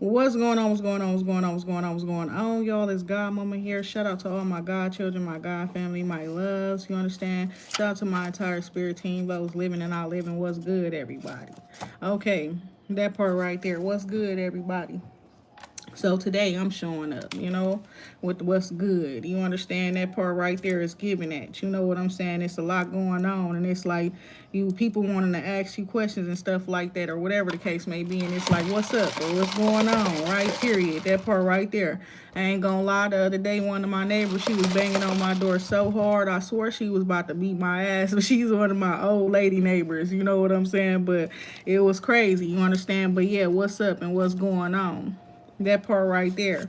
What's going on? What's going on? What's going on? What's going on? What's going on? Y'all, it's God Mama here. Shout out to all my God children, my God family, my loves. You understand? Shout out to my entire spirit team, those living and not living. What's good, everybody? Okay, that part right there. What's good, everybody? So today I'm showing up, with what's good. You understand that part right there is giving that. You know what I'm saying? It's a lot going on, and it's like you people wanting to ask you questions and stuff like that, or whatever the case may be. And it's like, what's up or what's going on, right? Period. That part right there. I ain't gonna lie. The other day, one of my neighbors, she was banging on my door so hard. I swore she was about to beat my ass. But she's one of my old lady neighbors. You know what I'm saying? But it was crazy. You understand? But yeah, what's up and what's going on? That part right there.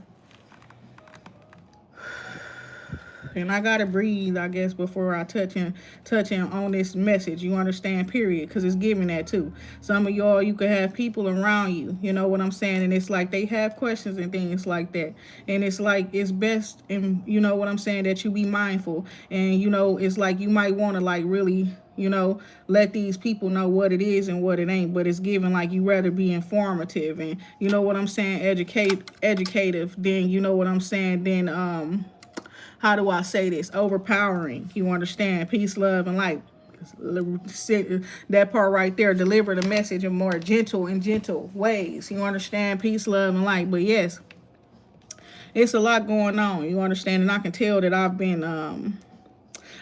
And I gotta breathe, I guess, before I touch in on this message. You understand? Period. Because it's giving that too. Some of y'all, you could have people around you. You know what I'm saying? And it's like they have questions and things like that. And it's like it's best, and you know what I'm saying, that you be mindful. And it's like you might want to like really let these people know what it is and what it ain't, but it's given like you rather be informative and you know what I'm saying, educative than what I'm saying, than how do I say this, overpowering. You understand? Peace, love, and light. That part right there, deliver the message in more gentle ways. You understand? Peace, love, and light. But yes, it's a lot going on. You understand? And I can tell that I've been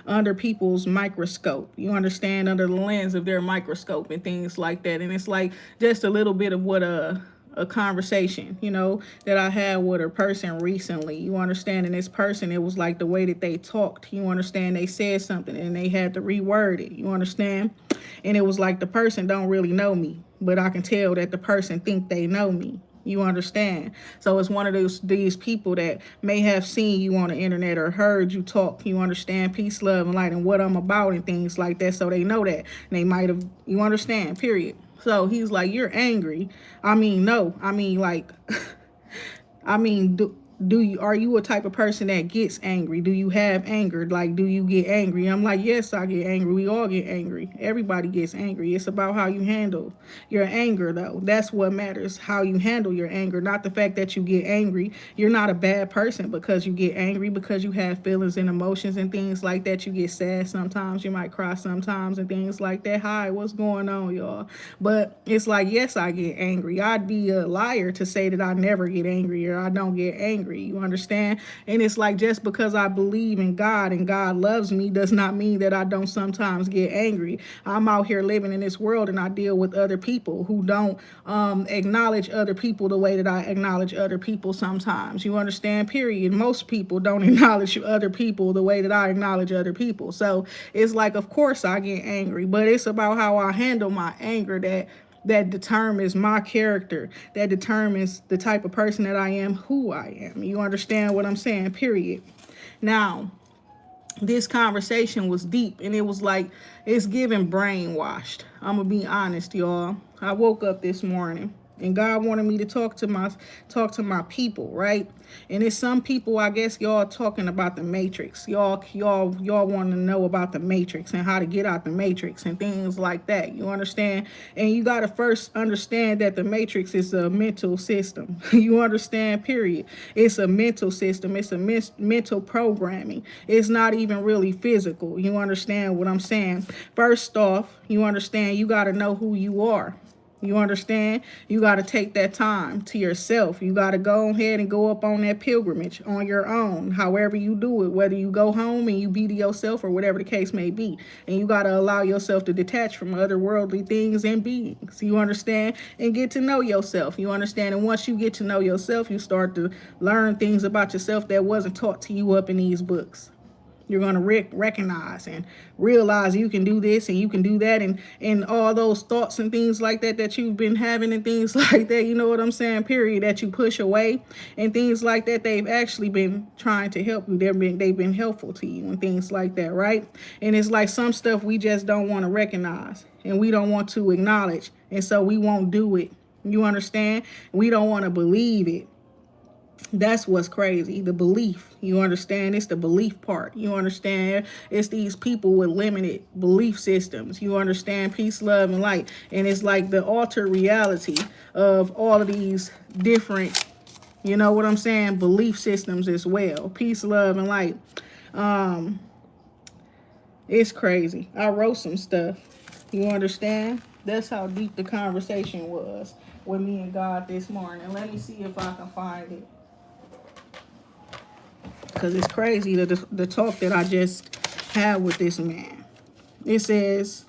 under people's microscope. You understand? Under the lens of their microscope and things like that. And it's like just a little bit of what a conversation, that I had with a person recently. You understand? And this person, it was like the way that they talked. You understand? They said something and they had to reword it. You understand? And it was like the person don't really know me, but I can tell that the person think they know me. You understand? So it's one of these people that may have seen you on the internet or heard you talk. You understand? Peace, love, and light, and what I'm about and things like that. So they know that. And they might have, you understand? Period. So he's like, you're angry. I mean, no. I mean, like, I mean, do you, are you a type of person that gets angry? Do you have anger? Like, do you get angry? I'm like, yes, I get angry. We all get angry. Everybody gets angry. It's about how you handle your anger, though. That's what matters, how you handle your anger, not the fact that you get angry. You're not a bad person because you get angry, because you have feelings and emotions and things like that. You get sad sometimes. You might cry sometimes and things like that. Hi, what's going on, y'all? But it's like, yes, I get angry. I'd be a liar to say that I never get angry or I don't get angry. You understand? And it's like, just because I believe in God and God loves me does not mean that I don't sometimes get angry. I'm out here living in this world and I deal with other people who don't acknowledge other people the way that I acknowledge other people sometimes. You understand? Period. Most people don't acknowledge other people the way that I acknowledge other people. So it's like, of course I get angry, but it's about how I handle my anger that determines my character, that determines the type of person that I am, who I am. You understand what I'm saying? Period. Now, this conversation was deep and it was like it's giving brainwashed. I'm gonna be honest, y'all. I woke up this morning and God wanted me to talk to my people, right? And it's some people, I guess y'all talking about the matrix. Y'all want to know about the matrix and how to get out the matrix and things like that. You understand? And you got to first understand that the matrix is a mental system. You understand? Period. It's a mental system. It's a mental programming. It's not even really physical. You understand what I'm saying? First off, you understand you got to know who you are. You understand? You got to take that time to yourself. You got to go ahead and go up on that pilgrimage on your own, however you do it, whether you go home and you be to yourself or whatever the case may be. And you got to allow yourself to detach from otherworldly things and beings. You understand? And get to know yourself. You understand? And once you get to know yourself, you start to learn things about yourself that wasn't taught to you up in these books. You're going to recognize and realize you can do this and you can do that, and all those thoughts and things like that you've been having and things like that, you know what I'm saying, period, that you push away and things like that, they've actually been trying to help you. They've been helpful to you and things like that, right? And it's like some stuff we just don't want to recognize and we don't want to acknowledge, and so we won't do it. You understand? We don't want to believe it. That's what's crazy. The belief. You understand? It's the belief part. You understand? It's these people with limited belief systems. You understand? Peace, love, and light. And it's like the altered reality of all of these different, you know what I'm saying, belief systems as well. Peace, love, and light. It's crazy. I wrote some stuff. You understand? That's how deep the conversation was with me and God this morning. Let me see if I can find it. Because it's crazy the talk that I just had with this man. It says,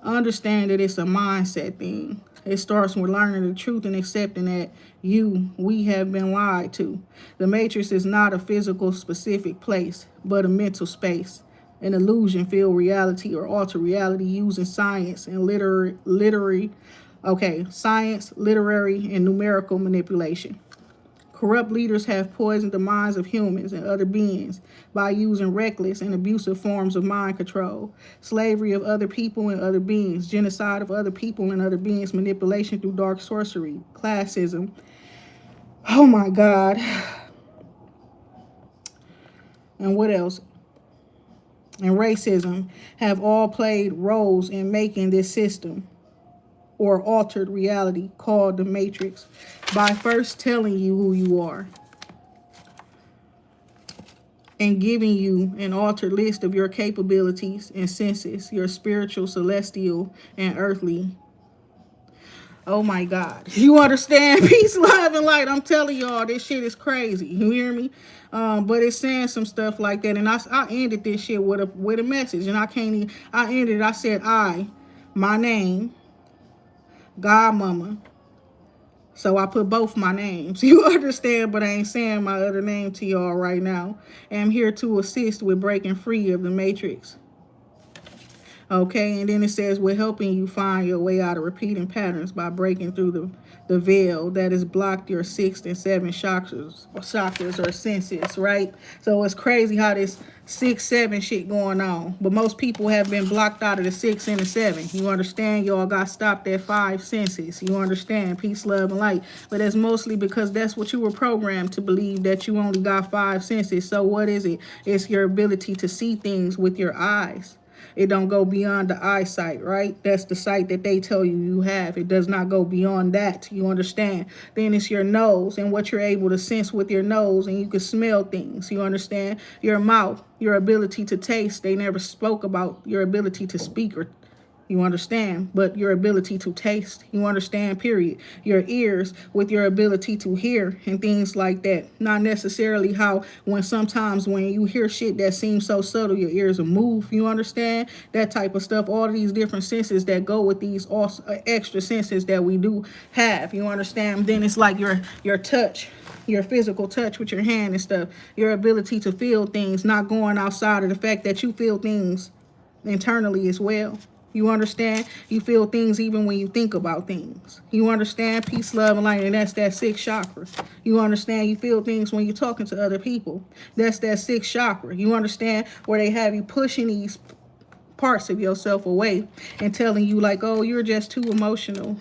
understand that it's a mindset thing. It starts with learning the truth and accepting that we have been lied to. The matrix is not a physical specific place, but a mental space, an illusion-filled reality or altered reality using science and science, literary, and numerical manipulation. Corrupt leaders have poisoned the minds of humans and other beings by using reckless and abusive forms of mind control, slavery of other people and other beings, genocide of other people and other beings, manipulation through dark sorcery, classism. Oh my God. And what else? And racism have all played roles in making this system or altered reality called the Matrix by first telling you who you are and giving you an altered list of your capabilities and senses, your spiritual, celestial, and earthly. Oh my God. You understand? Peace, love, and light. I'm telling y'all, this shit is crazy. You hear me? But it's saying some stuff like that. And I ended this shit with a message. And I said, my name, Godmama. So I put both my names. You understand? But I ain't saying my other name to y'all right now. I'm here to assist with breaking free of the matrix. Okay, and then it says we're helping you find your way out of repeating patterns by breaking through the veil that has blocked your 6th and 7th chakras or senses, right? So it's crazy how this 6, 7 shit going on. But most people have been blocked out of the 6 and the 7. You understand? Y'all got stopped at 5 senses. You understand? Peace, love, and light. But that's mostly because that's what you were programmed to believe, that you only got 5 senses. So what is it? It's your ability to see things with your eyes. It don't go beyond the eyesight, right? That's the sight that they tell you you have. It does not go beyond that. You understand? Then it's your nose and what you're able to sense with your nose, and you can smell things. You understand? Your mouth, your ability to taste. They never spoke about your ability to speak or you understand, but your ability to taste, you understand, period. Your ears with your ability to hear and things like that. Not necessarily how sometimes when you hear shit that seems so subtle, your ears will move, you understand? That type of stuff, all of these different senses that go with these extra senses that we do have, you understand? Then it's like your touch, your physical touch with your hand and stuff, your ability to feel things, not going outside of the fact that you feel things internally as well. You understand? You feel things even when you think about things. You understand? Peace, love, and light, and that's that 6th chakra. You understand? You feel things when you're talking to other people. That's that 6th chakra. You understand? Where they have you pushing these parts of yourself away and telling you like, oh, you're just too emotional.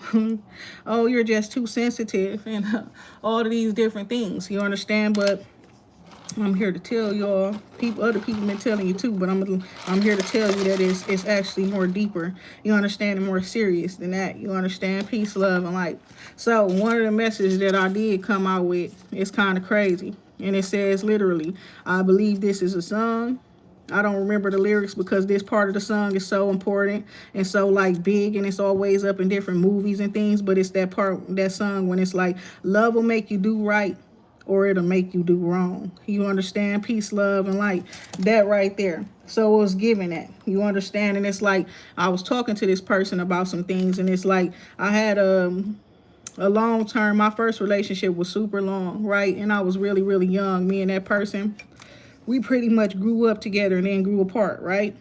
Oh, you're just too sensitive, and all of these different things. You understand? But I'm here to tell y'all, other people been telling you too, but I'm here to tell you that it's actually more deeper. You understand, and more serious than that. You understand? Peace, love, and light. So one of the messages that I did come out with is kind of crazy, and it says literally, I believe this is a song. I don't remember the lyrics because this part of the song is so important and so like big, and it's always up in different movies and things. But it's that part, that song when it's like, love will make you do right, or it'll make you do wrong. You understand? Peace, love, and light. That right there. So it was giving that. You understand? And it's like, I was talking to this person about some things, and it's like, I had a long term, my first relationship was super long, right? And I was really, really young. Me and that person, we pretty much grew up together and then grew apart, right?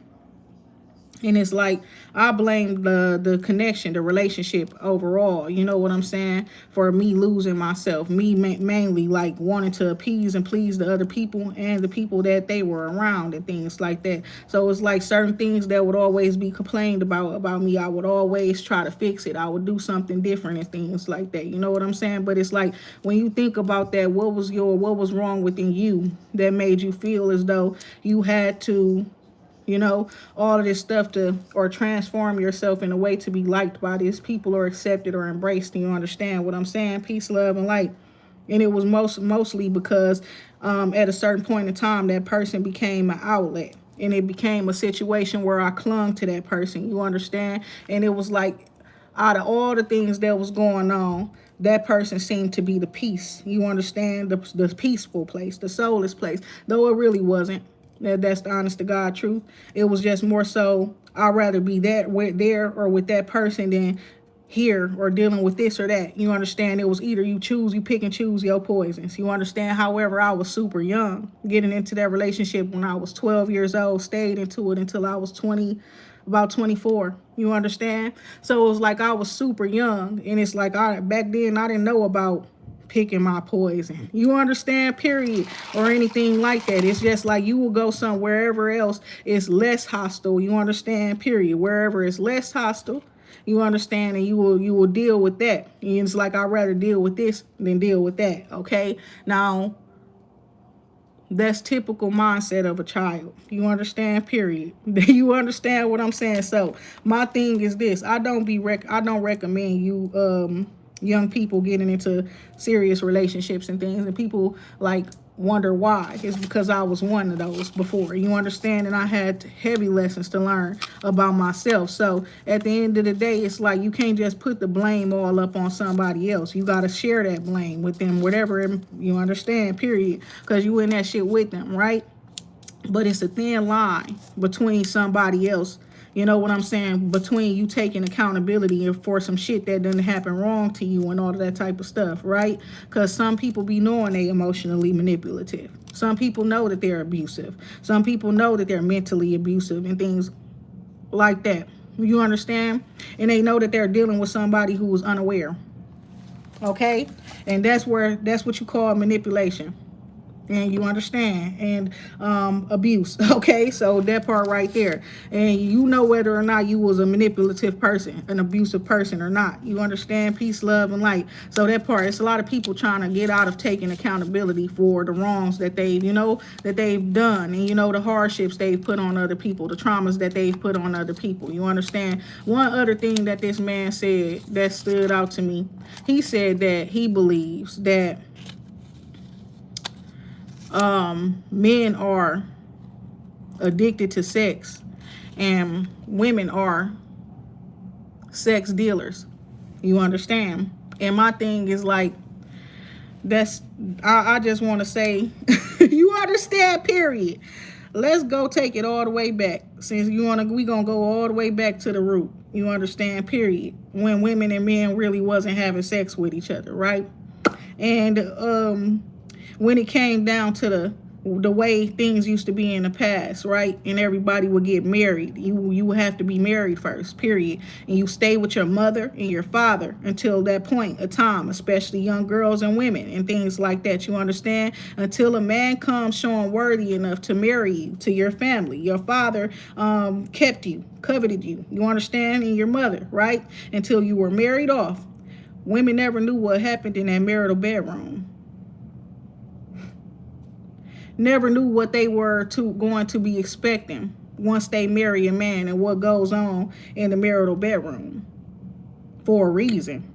And it's like I blame the connection, the relationship overall. You know what I'm saying? For me losing myself, me mainly like wanting to appease and please the other people and the people that they were around and things like that. So it's like certain things that would always be complained about me. I would always try to fix it. I would do something different and things like that. You know what I'm saying? But it's like when you think about that, what was wrong within you that made you feel as though you had to, you know, all of this stuff to, or transform yourself in a way to be liked by these people or accepted or embraced. And you understand what I'm saying? Peace, love, and light. And it was mostly because at a certain point in time, that person became an outlet. And it became a situation where I clung to that person. You understand? And it was like, out of all the things that was going on, that person seemed to be the peace. You understand? The peaceful place, the soulless place, though it really wasn't. That's the honest to God truth. It was just more so I'd rather be there or with that person than here or dealing with this or that. You understand? It was either you pick and choose your poisons. You understand? However, I was super young, getting into that relationship when I was 12 years old, stayed into it until I was 20, about 24. You understand? So it was like I was super young, and it's like back then I didn't know about picking my poison. You understand? Period. Or anything like that. It's just like you will go somewhere else it's less hostile. You understand? Period. Wherever it's less hostile, you understand, and you will deal with that. And it's like I'd rather deal with this than deal with that. Okay. Now that's typical mindset of a child. You understand? Period. You understand what I'm saying? So my thing is this: I don't recommend you young people getting into serious relationships and things, and people like wonder why. It's because I was one of those before. You understand? And I had heavy lessons to learn about myself. So at the end of the day, it's like you can't just put the blame all up on somebody else. You got to share that blame with them, whatever. You understand? Period. Because you in that shit with them, right? But it's a thin line between somebody else, you know what I'm saying, between you taking accountability for some shit that didn't happen wrong to you and all of that type of stuff, right? Because some people be knowing they emotionally manipulative. Some people know that they're abusive. Some people know that they're mentally abusive and things like that. You understand? And they know that they're dealing with somebody who is unaware. Okay? And that's what you call manipulation. And you understand, and abuse. Okay, so that part right there, and you know whether or not you was a manipulative person, an abusive person or not. You understand? Peace, love, and light. So that part, it's a lot of people trying to get out of taking accountability for the wrongs that they've done, and the hardships they've put on other people, the traumas that they've put on other people. You understand? One other thing that this man said that stood out to me, he said that he believes that men are addicted to sex and women are sex dealers. You understand? And my thing is like, I just want to say, you understand, period. Let's go take it all the way back. Since we gonna go all the way back to the root. You understand, period. When women and men really wasn't having sex with each other, right? And when it came down to the way things used to be in the past, right? And everybody would get married. You would have to be married first, period. And you stay with your mother and your father until that point of time, especially young girls and women and things like that. You understand? Until a man comes showing worthy enough to marry you to your family. Your father kept you, coveted you. You understand? And your mother, right? Until you were married off. Women never knew what happened in that marital bedroom. Never knew what they were going to be expecting once they marry a man and what goes on in the marital bedroom for a reason.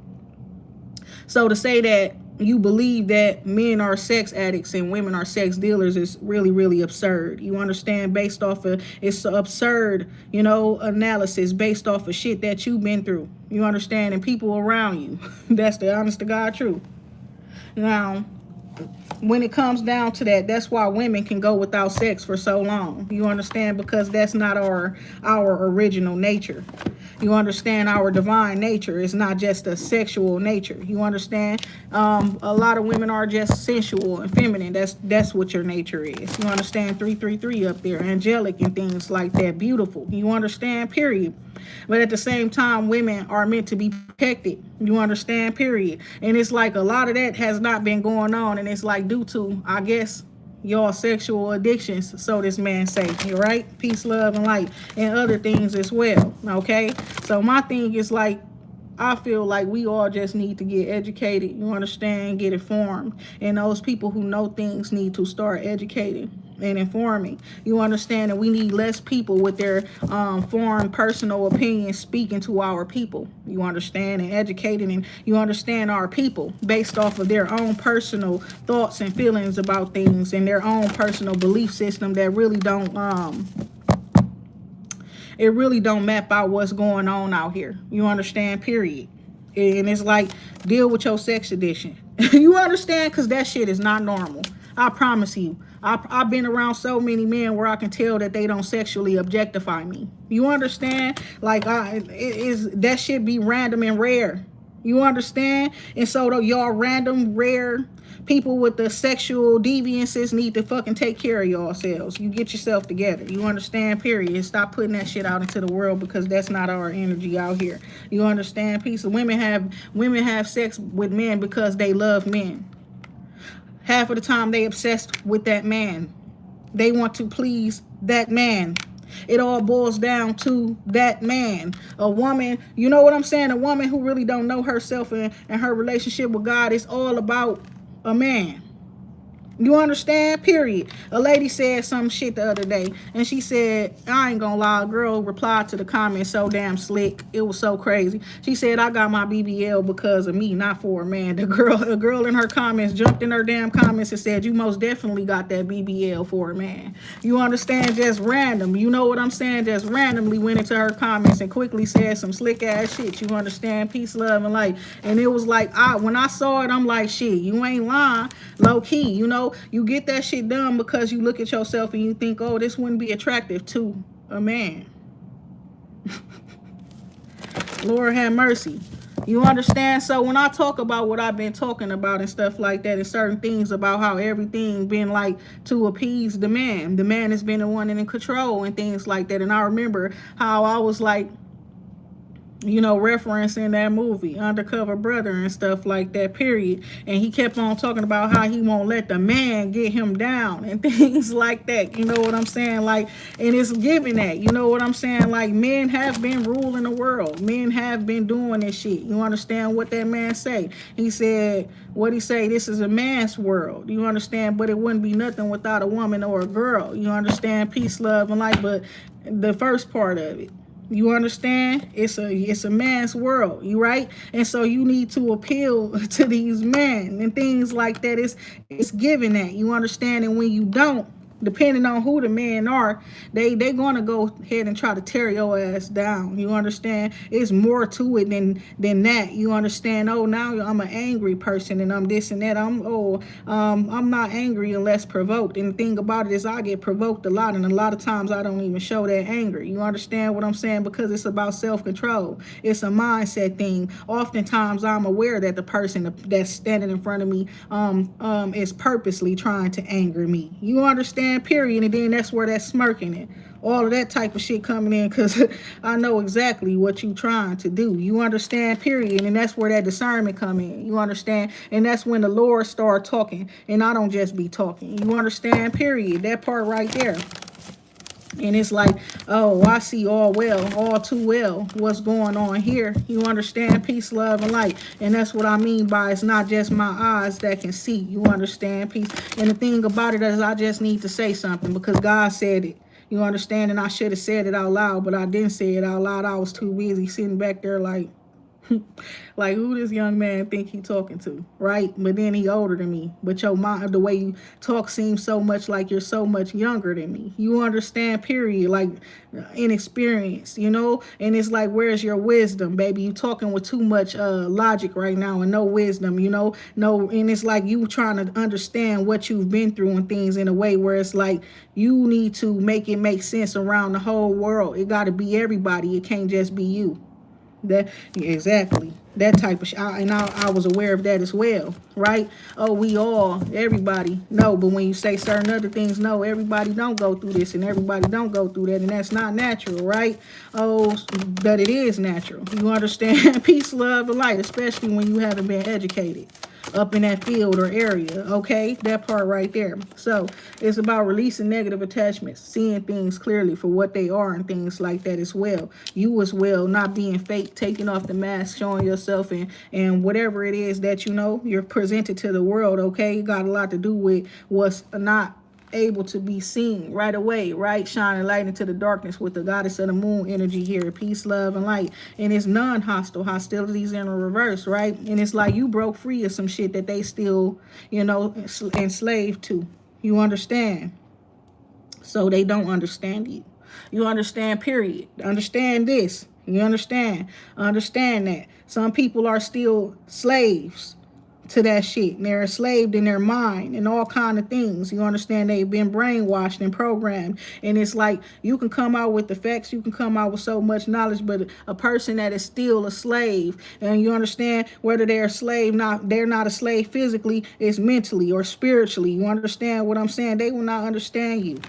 So to say that you believe that men are sex addicts and women are sex dealers is really, really absurd. You understand? Based off of, it's absurd, analysis based off of shit that you've been through. You understand? And people around you. That's the honest to God truth. Now, when it comes down to that, that's why women can go without sex for so long. You understand? Because that's not our original nature. You understand? Our divine nature is not just a sexual nature. You understand? A lot of women are just sensual and feminine. That's what your nature is. You understand? 333 up there, angelic and things like that, beautiful. You understand? Period. But at the same time, women are meant to be protected. You understand? Period. And it's like a lot of that has not been going on, and it's like due to, I guess, your sexual addictions, so this man say, you right? Peace, love, and light, and other things as well. Okay, so my thing is like, I feel like we all just need to get educated, you understand, get informed, and those people who know things need to start educating and informing. You understand that we need less people with their foreign personal opinions speaking to our people. You understand, and educating, and you understand our people based off of their own personal thoughts and feelings about things and their own personal belief system that really don't it really don't map out what's going on out here. You understand? Period. And it's like, deal with your sex addiction. You understand? Because that shit is not normal. I promise you. I've been around so many men where I can tell that they don't sexually objectify me. You understand? Like, that shit be random and rare. You understand? And so y'all random, rare people with the sexual deviances need to fucking take care of yourselves. You get yourself together. You understand? Period. Stop putting that shit out into the world, because that's not our energy out here. You understand? Piece of women have sex with men because they love men. Half of the time they obsessed with that man. They want to please that man. It all boils down to that man. A woman, you know what I'm saying? A woman who really don't know herself and her relationship with God is all about a man. You understand? Period. A lady said some shit the other day, and she said, I ain't gonna lie, a girl replied to the comment so damn slick. It was so crazy. She said, I got my BBL because of me, not for a man. A girl in her comments jumped in her damn comments and said, you most definitely got that BBL for a man. You understand? Just random. You know what I'm saying? Just randomly went into her comments and quickly said some slick ass shit. You understand? Peace, love, and light. And it was like, when I saw it, I'm like, shit, you ain't lying. Low key, you know, you get that shit done because you look at yourself and you think, oh, this wouldn't be attractive to a man. Lord have mercy. You understand? So when I talk about what I've been talking about and stuff like that, and certain things about how everything been like to appease the man has been the one in control and things like that. And I remember how I was like, you know, referencing that movie Undercover Brother and stuff like that, period. And he kept on talking about how he won't let the man get him down and things like that. You know what I'm saying? Like, and it's giving that, you know what I'm saying? Like, men have been ruling the world. Men have been doing this shit. You understand what that man say? He said, what he say? This is a man's world. You understand? But it wouldn't be nothing without a woman or a girl. You understand? Peace, love, and light. But the first part of it, you understand? It's a man's world, you right? And so you need to appeal to these men and things like that. It's giving that. You understand? And when you don't, depending on who the men are, they gonna go ahead and try to tear your ass down. You understand? It's more to it than that. You understand? Oh, now I'm an angry person and I'm this and that. I'm not angry unless provoked. And the thing about it is I get provoked a lot, and a lot of times I don't even show that anger. You understand what I'm saying? Because it's about self-control. It's a mindset thing. Oftentimes I'm aware that the person that's standing in front of me is purposely trying to anger me. You understand? Period. And then that's where that smirking it, all of that type of shit coming in, because I know exactly what you trying to do. You understand? Period. And that's where that discernment come in. You understand? And that's when the Lord start talking, and I don't just be talking. You understand? Period. That part right there. And it's like, oh, I see all too well what's going on here. You understand? Peace, love, and light. And that's what I mean by it's not just my eyes that can see. You understand? Peace. And the thing about it is I just need to say something because God said it. You understand? And I should have said it out loud, but I didn't say it out loud. I was too busy sitting back there like, Like, who this young man think he talking to, right? But then he older than me. But your mind, the way you talk seems so much like you're so much younger than me. You understand, period. Like, inexperienced, you know? And it's like, where's your wisdom, baby? You talking with too much logic right now and no wisdom, you know? No, and it's like you trying to understand what you've been through and things in a way where it's like you need to make it make sense around the whole world. It got to be everybody. It can't just be you. That, yeah, exactly, that type of and I was aware of that as well, right? Oh, we all, everybody, no, but when you say certain other things, no, everybody don't go through this and everybody don't go through that, and that's not natural, right? Oh, but it is natural. You understand? Peace, love, and light, especially when you haven't been educated up in that field or area, okay? That part right there. So it's about releasing negative attachments, seeing things clearly for what they are and things like that as well. You as well, not being fake, taking off the mask, showing yourself, and whatever it is that you know you're presented to the world, okay? It got a lot to do with what's not able to be seen right away, right? Shining light into the darkness with the goddess of the moon energy here, peace, love, and light. And it's non-hostile, hostilities in a reverse, right? And it's like you broke free of some shit that they still, you know, enslaved to. You understand? So they don't understand you. You understand, period. Understand this. You understand? Understand that. Some people are still slaves to that shit, and they're enslaved in their mind and all kind of things. You understand? They've been brainwashed and programmed, and it's like you can come out with the facts, you can come out with so much knowledge, but a person that is still a slave, and you understand, whether they're a slave, not they're not a slave physically, it's mentally or spiritually. You understand what I'm saying? They will not understand you.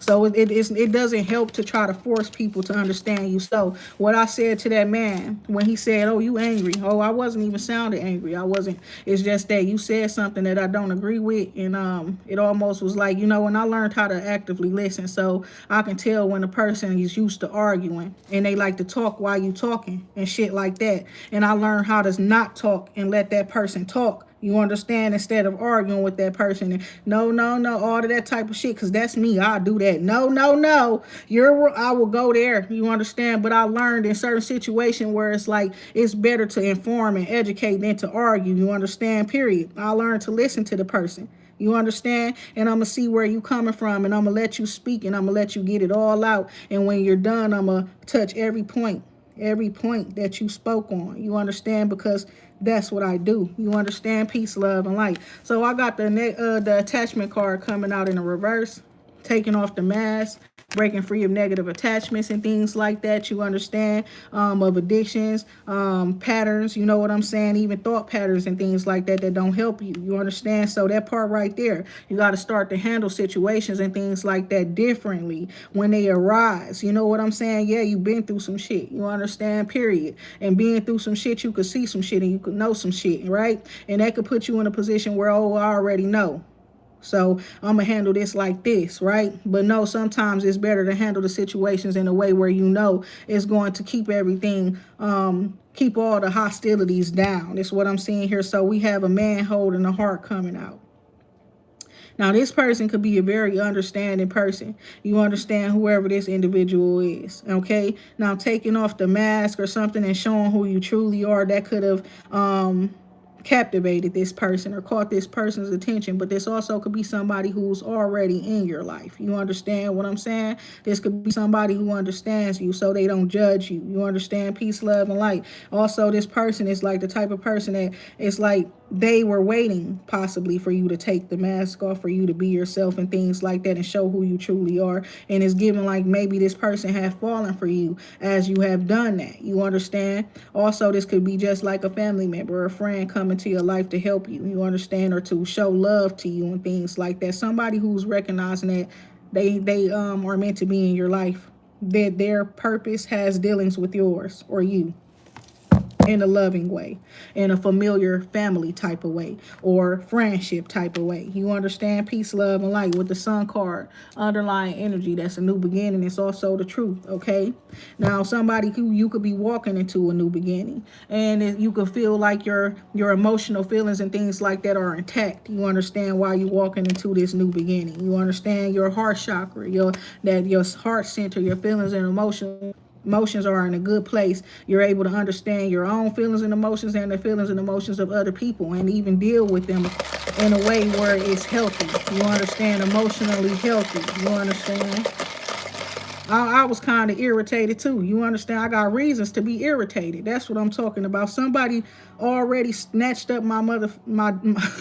So it doesn't help to try to force people to understand you. So what I said to that man when he said, "Oh, you angry?" Oh, I wasn't even sounding angry. I wasn't. It's just that you said something that I don't agree with, and it almost was like, you know, when I learned how to actively listen, so I can tell when a person is used to arguing and they like to talk while you talking and shit like that. And I learned how to not talk and let that person talk. You understand? Instead of arguing with that person and no, no, no, all of that type of shit, because that's me. I'll do that. No, no, no. I will go there. You understand? But I learned in certain situations where it's like it's better to inform and educate than to argue. You understand? Period. I learned to listen to the person. You understand? And I'm going to see where you coming from, and I'm going to let you speak, and I'm going to let you get it all out. And when you're done, I'm going to touch every point that you spoke on. You understand? Because that's what I do. You understand? Peace, love, and light. So I got the attachment card coming out in the reverse, taking off the mask, breaking free of negative attachments and things like that. You understand? Of addictions, patterns, you know what I'm saying? Even thought patterns and things like that that don't help you. You understand? So that part right there, you got to start to handle situations and things like that differently when they arise. You know what I'm saying? Yeah, you've been through some shit. You understand? Period. And being through some shit, you could see some shit and you could know some shit, right? And that could put you in a position where, oh, I already know. So I'm going to handle this like this, right? But no, sometimes it's better to handle the situations in a way where you know it's going to keep everything, keep all the hostilities down. That's what I'm seeing here. So we have a man holding a heart coming out. Now, this person could be a very understanding person. You understand whoever this individual is, okay? Now, taking off the mask or something and showing who you truly are, that could have captivated this person or caught this person's attention, but this also could be somebody who's already in your life. You understand what I'm saying? This could be somebody who understands you so they don't judge you. You understand? Peace, love, and light. Also, this person is like the type of person that it's like they were waiting possibly for you to take the mask off, for you to be yourself and things like that and show who you truly are. And it's given like maybe this person had fallen for you as you have done that. You understand? Also, this could be just like a family member or a friend coming to your life to help you. You understand? Or to show love to you and things like that. Somebody who's recognizing that they are meant to be in your life. That their purpose has dealings with yours or you, in a loving way, in a familiar family type of way, or friendship type of way. You understand? Peace, love, and light with the sun card, underlying energy. That's a new beginning. It's also the truth, okay? Now, somebody who you could be walking into a new beginning, and you could feel like your emotional feelings and things like that are intact. You understand why you're walking into this new beginning. You understand your heart chakra, your heart center, your feelings and emotions emotions are in a good place, you're able to understand your own feelings and emotions and the feelings and emotions of other people, and even deal with them in a way where it's healthy. You understand? Emotionally healthy. You understand? I was kind of irritated too. You understand? I got reasons to be irritated. That's what I'm talking about. Somebody already snatched up my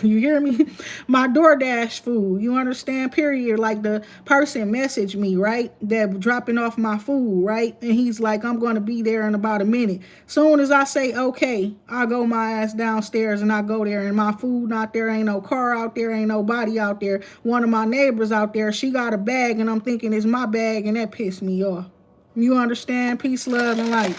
you hear me? My DoorDash food. You understand? Period. Like the person messaged me, right? That dropping off my food, right? And he's like, I'm going to be there in about a minute. Soon as I say, okay, I go my ass downstairs and I go there and my food not there. Ain't no car out there. Ain't nobody out there. One of my neighbors out there, she got a bag and I'm thinking it's my bag, and that pissed me off. You understand? Peace, love, and light.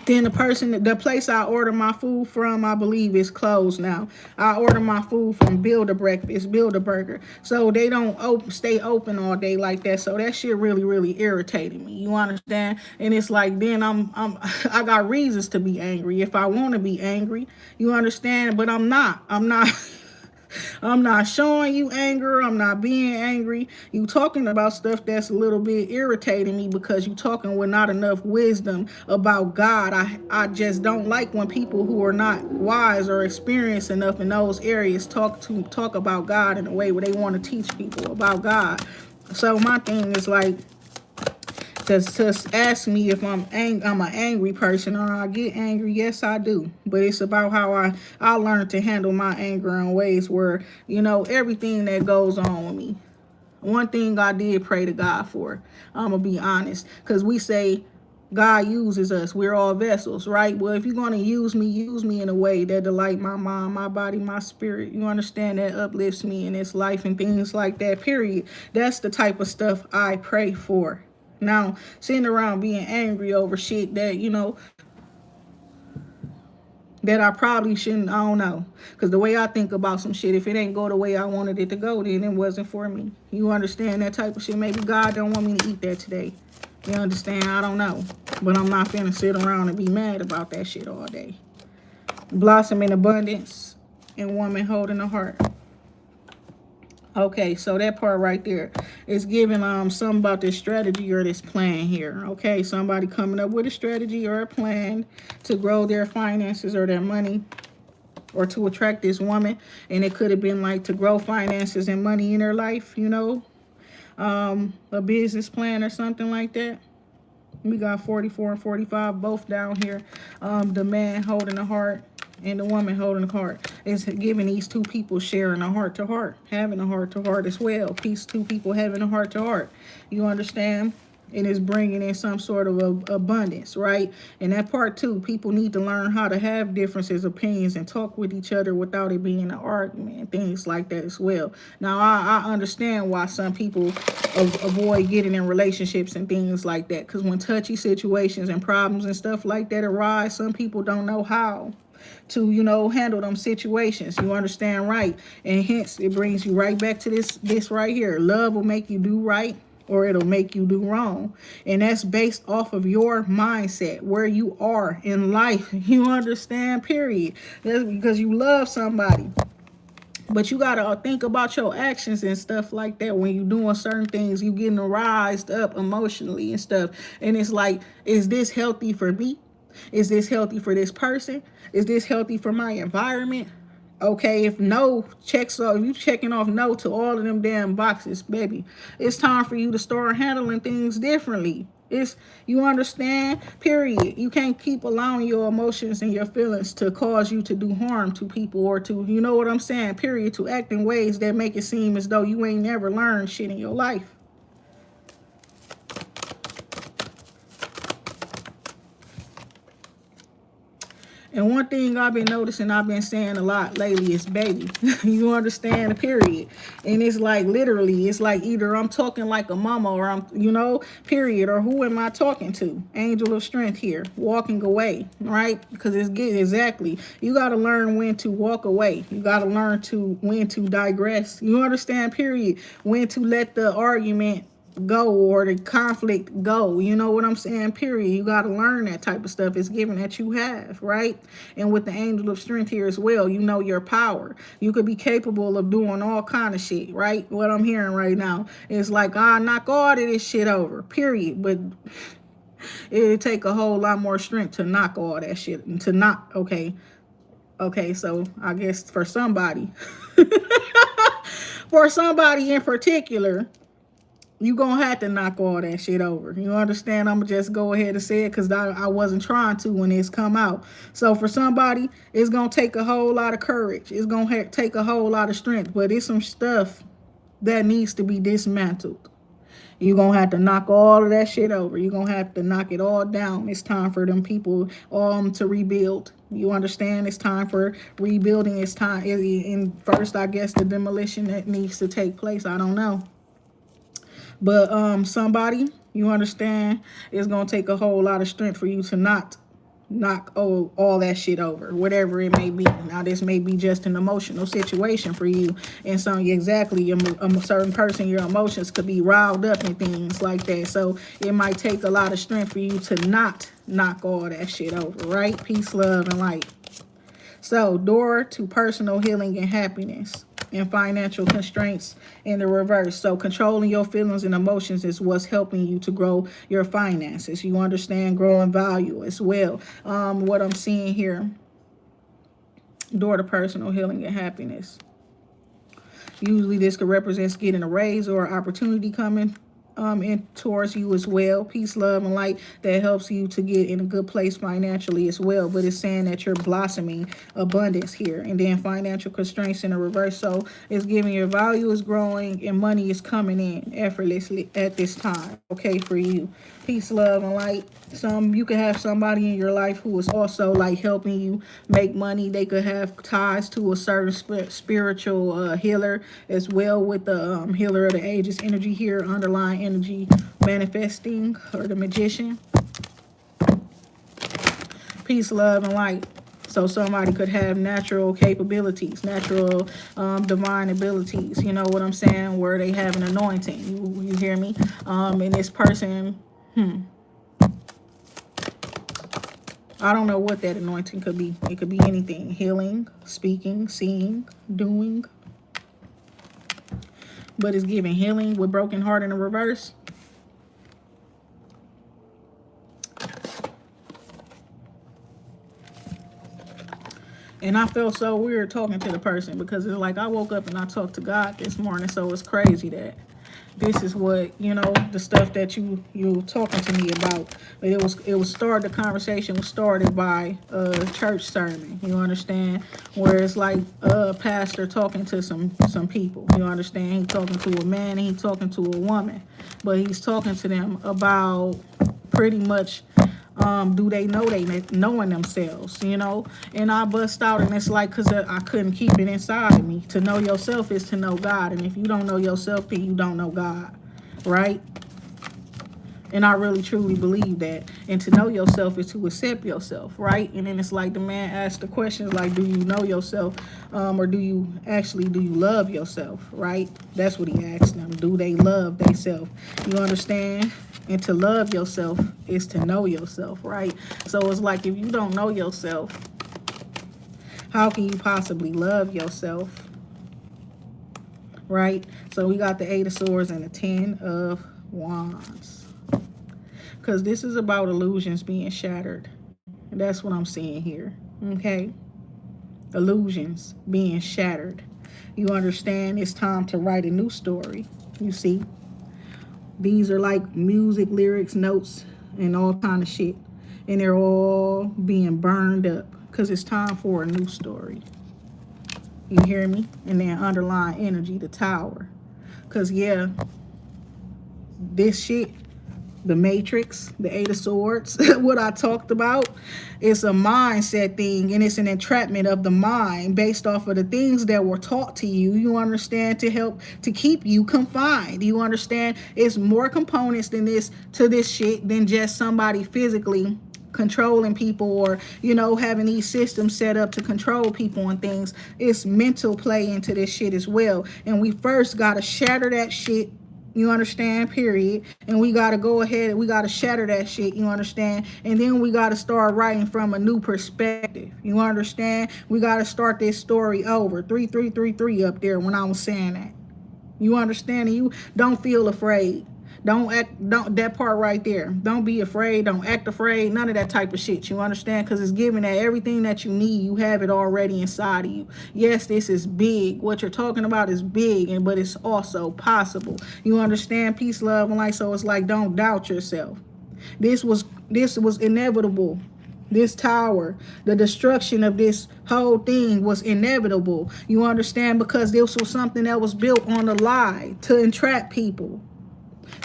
Then the place I order my food from, I believe is closed now. I order my food from Build a Breakfast, Build a Burger. So they don't stay open all day like that. So that shit really, really irritated me. You understand? And it's like, then I got reasons to be angry if I want to be angry. You understand? But I'm not. I'm not showing you anger. I'm not being angry. You talking about stuff that's a little bit irritating me because you talking with not enough wisdom about God. I just don't like when people who are not wise or experienced enough in those areas talk about God in a way where they want to teach people about God. So my thing is like, to ask me if I'm an angry person or I get angry. Yes, I do. But it's about how I learned to handle my anger in ways where, everything that goes on with me. One thing I did pray to God for, I'm going to be honest, because we say God uses us. We're all vessels, right? Well, if you're going to use me in a way that delight my mind, my body, my spirit. You understand? That uplifts me in this life and things like that, period. That's the type of stuff I pray for. Now, sitting around being angry over shit that, that I probably shouldn't, I don't know. Because the way I think about some shit, if it ain't go the way I wanted it to go, then it wasn't for me. You understand that type of shit? Maybe God don't want me to eat that today. You understand? I don't know. But I'm not finna sit around and be mad about that shit all day. Blossom in abundance and woman holding a heart. Okay, so that part right there is giving something about this strategy or this plan here. Okay, somebody coming up with a strategy or a plan to grow their finances or their money or to attract this woman. And it could have been like to grow finances and money in their life, a business plan or something like that. We got 44 and 45 both down here. The man holding a heart and the woman holding a heart. It's giving these two people sharing a heart to heart, having a heart to heart as well. Two people having a heart to heart. You understand? And it's bringing in some sort of abundance, right? And that part too, people need to learn how to have differences, opinions, and talk with each other without it being an argument and things like that as well. Now, I understand why some people avoid getting in relationships and things like that, because when touchy situations and problems and stuff like that arise, some people don't know how to, handle them situations. You understand, right? And hence, it brings you right back to this right here. Love will make you do right, or it'll make you do wrong. And that's based off of your mindset, where you are in life. You understand, period. That's because you love somebody. But you got to think about your actions and stuff like that. When you're doing certain things, you getting rised up emotionally and stuff. And it's like, is this healthy for me? Is this healthy for this person? Is this healthy for my environment? Okay, if no checks off, if you checking off no to all of them damn boxes, baby, it's time for you to start handling things differently. You understand, period. You can't keep allowing your emotions and your feelings to cause you to do harm to people or to, you know what I'm saying, period, to act in ways that make it seem as though you ain't never learned shit in your life. And one thing I've been noticing, I've been saying a lot lately is baby. You understand, period. And it's like literally, it's like either I'm talking like a mama or I'm, period. Or who am I talking to? Angel of strength here, walking away, right? Because it's good, exactly. You got to learn when to walk away. You got to learn when to digress. You understand, period. When to let the argument go, or the conflict go. You know what I'm saying? Period. You got to learn that type of stuff. It's given that you have, right? And with the angel of strength here as well, you know your power. You could be capable of doing all kind of shit, right? What I'm hearing right now is like, knock all of this shit over, period. But it'd take a whole lot more strength to knock all that shit and to not, okay, so I guess for somebody, for somebody in particular, you gonna have to knock all that shit over. You understand? I'm gonna just go ahead and say it because I wasn't trying to when it's come out. So for somebody, it's gonna take a whole lot of courage. It's gonna take a whole lot of strength, but it's some stuff that needs to be dismantled. You're going to have to knock all of that shit over. You're going to have to knock it all down. It's time for them people to rebuild. You understand? It's time for rebuilding. It's time. And first, I guess, the demolition that needs to take place. I don't know. But somebody, you understand, it's going to take a whole lot of strength for you to not knock all that shit over, whatever it may be. Now this may be just an emotional situation for you, and so exactly a certain person, your emotions could be riled up and things like that. So it might take a lot of strength for you to not knock all that shit over, right? Peace, love, and light. So door to personal healing and happiness, and financial constraints in the reverse. So controlling your feelings and emotions is what's helping you to grow your finances. You understand? Growing value as well. What I'm seeing here, door to personal healing and happiness. Usually this could represent getting a raise or opportunity coming in towards you as well. Peace, love, and light that helps you to get in a good place financially as well. But it's saying that you're blossoming abundance here. And then financial constraints in the reverse. So it's giving your value is growing and money is coming in effortlessly at this time. Okay, for you. Peace, love, and light. You could have somebody in your life who is also like helping you make money. They could have ties to a certain spiritual healer as well, with the healer of the ages energy here, underlying energy manifesting, or the magician. Peace, love, and light. So somebody could have natural capabilities, natural divine abilities, you know what I'm saying, where they have an anointing. You hear me? And this person, I don't know what that anointing could be. It could be anything. Healing, speaking, seeing, doing. But it's giving healing with broken heart in the reverse. And I felt so weird talking to the person, because it's like I woke up and I talked to God this morning. So it's crazy that this is what, you know, the stuff that you talking to me about. But it was started, the conversation was started by a church sermon. You understand? Where it's like a pastor talking to some people. You understand? He talking to a man and he talking to a woman. But he's talking to them about pretty much do they know knowing themselves, you know? And I bust out, and it's like, because I couldn't keep it inside of me. To know yourself is to know God. And if you don't know yourself, then you don't know God, right? And I really truly believe that. And to know yourself is to accept yourself, right? And then it's like the man asked the questions like, do you know yourself? Or do you love yourself, right? That's what he asked them. Do they love themselves? You understand? And to love yourself is to know yourself, right? So it's like, if you don't know yourself, how can you possibly love yourself, right? So we got the 8 of Swords and the 10 of Wands. Because this is about illusions being shattered. That's what I'm seeing here, okay? Illusions being shattered. You understand? It's time to write a new story, you see? These are like music, lyrics, notes, and all kind of shit. And they're all being burned up because it's time for a new story. You hear me? And then underlying energy, the Tower. Because, yeah, this shit, the Matrix, the 8 of Swords, what I talked about, it's a mindset thing, and it's an entrapment of the mind based off of the things that were taught to you, you understand, to help to keep you confined. You understand? It's more components than this to this shit than just somebody physically controlling people, or, you know, having these systems set up to control people and things. It's mental play into this shit as well. And we first got to shatter that shit You understand? Period. And we got to go ahead and we got to shatter that shit. You understand? And then we got to start writing from a new perspective. You understand? We got to start this story over. 3333 up there when I was saying that. You understand? And you don't feel afraid. Don't that part right there. Don't be afraid. Don't act afraid. None of that type of shit. You understand? Because it's giving that everything that you need. You have it already inside of you. Yes, this is big. What you're talking about is big, but it's also possible. You understand? Peace, love, and light. So it's like, don't doubt yourself. This was inevitable. This tower, the destruction of this whole thing was inevitable. You understand? Because this was something that was built on a lie to entrap people,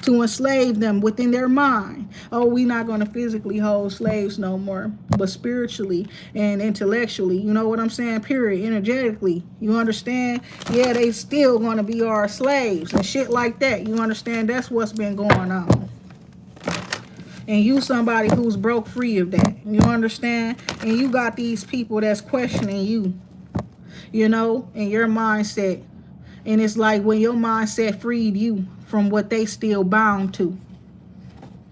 to enslave them within their mind. Oh, we're not going to physically hold slaves no more, but spiritually and intellectually, you know what I'm saying? Period. Energetically, you understand? Yeah, they still going to be our slaves and shit like that. You understand? That's what's been going on. And you somebody who's broke free of that. You understand? And you got these people that's questioning you, you know, and your mindset. And it's like when your mindset freed you from what they still bound to.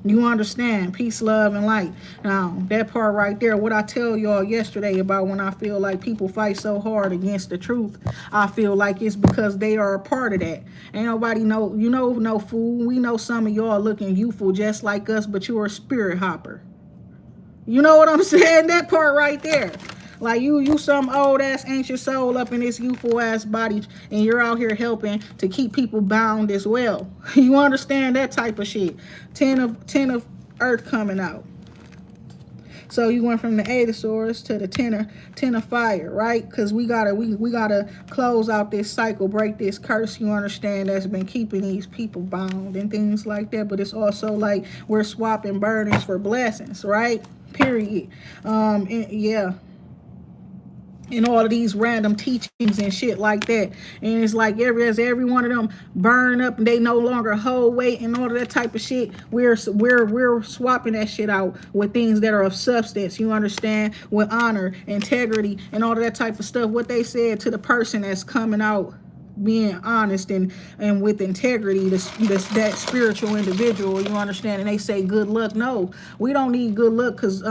You understand? Peace, love, and light. Now, that part right there, what I tell y'all yesterday about when I feel like people fight so hard against the truth, I feel like it's because they are a part of that. Ain't nobody know, you know, no fool. We know some of y'all looking youthful just like us, but you're a spirit hopper. You know what I'm saying? That part right there. Like you some old ass ancient soul up in this youthful ass body, and you're out here helping to keep people bound as well. You understand that type of shit? 10 of earth coming out. So you went from the 8 of swords to the 10 of fire, right? Because we gotta close out this cycle, break this curse. You understand? That's been keeping these people bound and things like that. But it's also like we're swapping burdens for blessings, right? Period. Yeah. And all of these random teachings and shit like that. And it's like every one of them burn up and they no longer hold weight and all of that type of shit. We're swapping that shit out with things that are of substance, you understand, with honor, integrity, and all of that type of stuff. What they said to the person that's coming out being honest and with integrity, that spiritual individual, you understand, and they say good luck. No, we don't need good luck, because